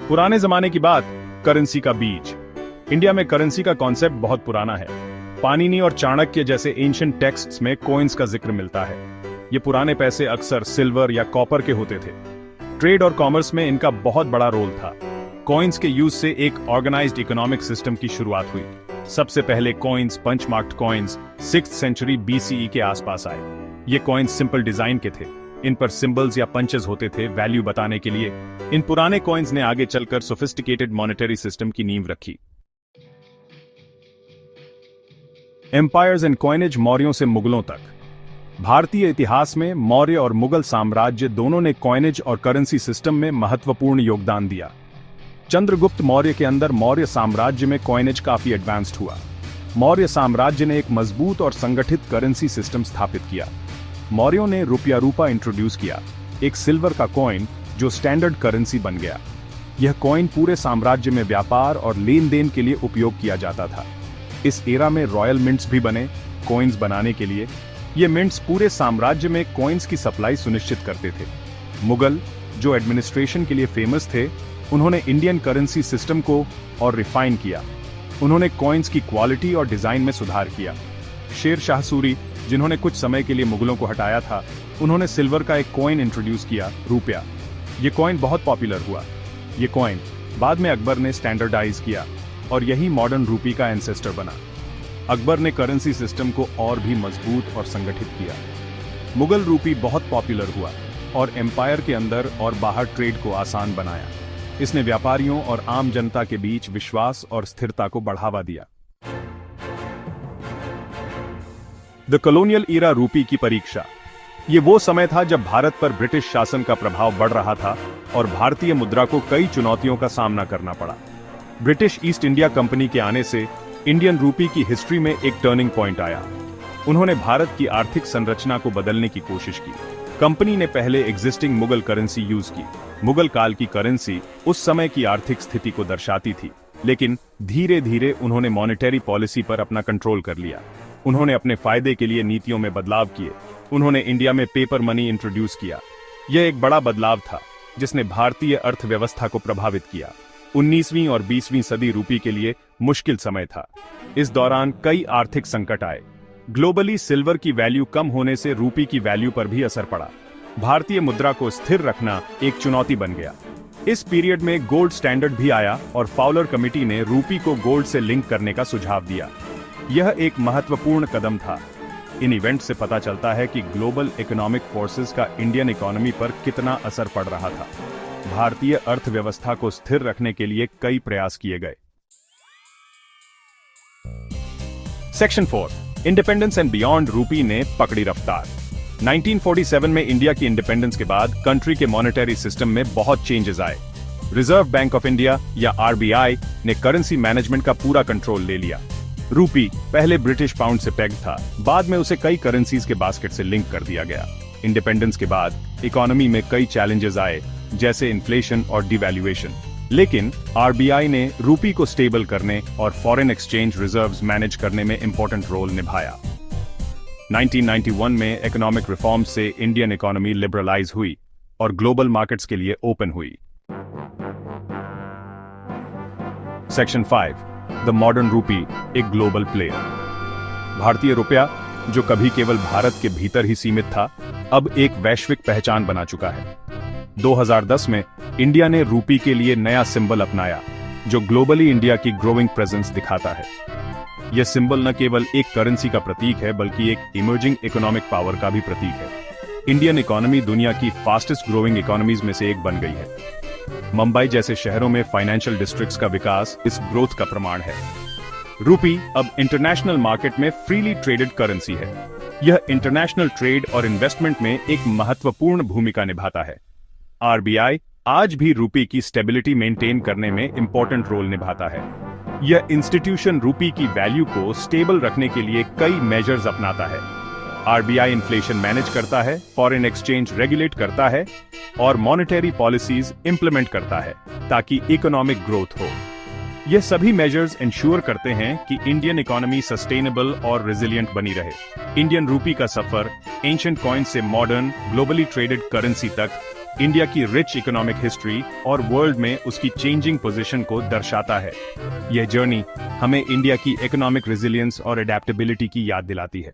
पुराने जमाने की बात, करेंसी का बीज। इंडिया में करेंसी का कॉन्सेप्ट बहुत पुराना है। पाणिनि और चाणक्य जैसे एंशिएंट टेक्स्ट्स में कॉइन्स का जिक्र मिलता है। ये पुराने पैसे अक्सर सिल्वर या कॉपर के होते थे। ट्रेड और कॉमर्स में इनका बहुत बड़ा रोल था। कॉइन्स के यूज से एक ऑर्गेनाइज्ड इकोनॉमिक सिस्टम की शुरुआत हुई। सबसे पहले coins, punch marked coins 6th century BCE के आसपास आए। ये कॉइन्स सिंपल डिजाइन के थे। इन पर सिंबल्स या पंचेस होते थे वैल्यू बताने के लिए। इन पुराने कॉइन्स ने आगे चलकर सोफिस्टिकेटेड मॉनेटरी सिस्टम की नींव रखी। एम्पायर्स एंड कॉइनेज, मौर्यों से मुगलों तक। भारतीय इतिहास में मौर्य और मुगल साम्राज्य दोनों ने कॉइनेज और करेंसी सिस्टम में महत्वपूर्ण योगदान दिया। चंद्रगुप्त मौर्य के अंदर मौर्य साम्राज्य में कॉइनेज काफी एडवांस्ड हुआ। मौर्य साम्राज्य ने एक मजबूत और संगठित करेंसी सिस्टम स्थापित किया। मौर्यों ने रुपया इंट्रोड्यूस किया, एक सिल्वर का कॉइन जो स्टैंडर्ड करेंसी बन गया। यह कॉइन पूरे साम्राज्य में व्यापार और लेन देन के लिए उपयोग किया जाता था। इस एरा में रॉयल मिंट्स भी बने कॉइन्स बनाने के लिए। ये मिंट्स पूरे साम्राज्य में कॉइन्स की सप्लाई सुनिश्चित करते थे। मुगल, जो एडमिनिस्ट्रेशन के लिए फेमस थे, उन्होंने इंडियन करेंसी सिस्टम को और रिफाइन किया। उन्होंने कॉइन्स की क्वालिटी और डिजाइन में सुधार किया। शेर शाह सूरी, जिन्होंने कुछ समय के लिए मुगलों को हटाया था, उन्होंने सिल्वर का एक कॉइन इंट्रोड्यूस किया, रुपया। ये कॉइन बहुत पॉपुलर हुआ। ये कॉइन बाद में अकबर ने स्टैंडर्डाइज किया और यही मॉडर्न रूपी का एंसेस्टर बना। अकबर ने करेंसी सिस्टम को और भी मजबूत और संगठित किया। मुगल रूपी बहुत पॉपुलर हुआ और एम्पायर के अंदर और बाहर ट्रेड को आसान बनाया। इसने व्यापारियों और आम जनता के बीच विश्वास और स्थिरता को बढ़ावा दिया। द कॉलोनियल ईरा, रूपी की परीक्षा। ये वो समय था जब भारत पर ब्रिटिश शासन का प्रभाव बढ़ रहा था और भारतीय मुद्रा को कई चुनौतियों का सामना करना पड़ा। ब्रिटिश ईस्ट इंडिया कंपनी के आने से इंडियन रूपी की हिस्ट्री में एक टर्निंग पॉइंट आया। उन्होंने भारत की आर्थिक संरचना को बदलने की कोशिश की। कंपनी ने पहले एग्जिस्टिंग मुगल करेंसी यूज की। मुगल काल की करेंसी उस समय की आर्थिक स्थिति को दर्शाती थी, लेकिन धीरे धीरे उन्होंने मॉनेटरी पॉलिसी पर अपना कंट्रोल कर लिया। उन्होंने अपने फायदे के लिए नीतियों में बदलाव किए। उन्होंने इंडिया में पेपर मनी इंट्रोड्यूस किया। यह एक बड़ा बदलाव था जिसने भारतीय अर्थव्यवस्था को प्रभावित किया। 19वीं और 20वीं सदी रूपी के लिए मुश्किल समय था। इस दौरान कई आर्थिक संकट आए। ग्लोबली सिल्वर की वैल्यू कम होने से रूपी की वैल्यू पर भी असर पड़ा। भारतीय मुद्रा को स्थिर रखना एक चुनौती बन गया। इस पीरियड में गोल्ड स्टैंडर्ड भी आया और फाउलर कमेटी ने रूपी को गोल्ड से लिंक करने का सुझाव दिया। यह एक महत्वपूर्ण कदम था। इन इवेंट से पता चलता है कि ग्लोबल इकोनॉमिक फोर्सेस का इंडियन इकोनॉमी पर कितना असर पड़ रहा था। भारतीय अर्थव्यवस्था को स्थिर रखने के लिए कई प्रयास किए गए। सेक्शन 4, इंडिपेंडेंस एंड बियॉन्ड, रूपी ने पकड़ी रफ्तार। 1947 में इंडिया की इंडिपेंडेंस के बाद कंट्री के मॉनेटरी सिस्टम में बहुत चेंजेस आए। रिजर्व बैंक ऑफ इंडिया या RBI ने करेंसी मैनेजमेंट का पूरा कंट्रोल ले लिया। रूपी पहले ब्रिटिश पाउंड से पेग था, बाद में उसे कई करेंसीज के बास्केट से लिंक कर दिया गया। इंडिपेंडेंस के बाद इकोनॉमी में कई चैलेंजेस आए, जैसे इन्फ्लेशन और डिवैल्यूएशन, लेकिन RBI ने रूपी को स्टेबल करने और फॉरेन एक्सचेंज रिजर्व्स मैनेज करने में इंपॉर्टेंट रोल निभाया। 1991 में इकोनॉमिक रिफॉर्म से इंडियन इकोनॉमी लिबरलाइज हुई और ग्लोबल मार्केट्स के लिए ओपन हुई। सेक्शन 5, द मॉडर्न रूपी, एक ग्लोबल प्लेयर। भारतीय रुपया, जो कभी केवल भारत के भीतर ही सीमित था, अब एक वैश्विक पहचान बना चुका है। 2010 में इंडिया ने रूपी के लिए नया सिंबल अपनाया, जो ग्लोबली इंडिया की ग्रोइंग प्रेजेंस दिखाता है। यह सिंबल न केवल एक करेंसी का प्रतीक है, बल्कि एक इमर्जिंग इकोनॉमिक पावर का भी प्रतीक है। इंडियन इकोनॉमी दुनिया की फास्टेस्ट ग्रोइंग इकोनॉमीज में से एक बन गई है। मुंबई जैसे शहरों में फाइनेंशियल डिस्ट्रिक्ट्स का विकास इस ग्रोथ का प्रमाण है। रूपी अब इंटरनेशनल मार्केट में फ्रीली ट्रेडेड करेंसी है। यह इंटरनेशनल ट्रेड और इन्वेस्टमेंट में एक महत्वपूर्ण भूमिका निभाता है। RBI आज भी रूपी की स्टेबिलिटी मेंटेन करने में इंपॉर्टेंट रोल निभाता है। यह इंस्टीट्यूशन रूपी की वैल्यू को स्टेबल रखने के लिए कई मेजर्स अपनाता है। RBI इन्फ्लेशन मैनेज करता है, फॉरेन एक्सचेंज रेगुलेट करता है और मॉनेटरी पॉलिसीज इंप्लीमेंट करता है ताकि इकोनॉमिक ग्रोथ हो। यह सभी मेजर्स इंश्योर करते हैं कि इंडियन इकोनॉमी सस्टेनेबल और रेजिलिएंट बनी रहे। इंडियन रूपी का सफर एंशिएंट कॉइन से मॉडर्न ग्लोबली ट्रेडेड करेंसी तक इंडिया की रिच इकोनॉमिक हिस्ट्री और वर्ल्ड में उसकी चेंजिंग पोजीशन को दर्शाता है। यह जर्नी हमें इंडिया की इकोनॉमिक रेजिलियंस और एडेप्टेबिलिटी की याद दिलाती है।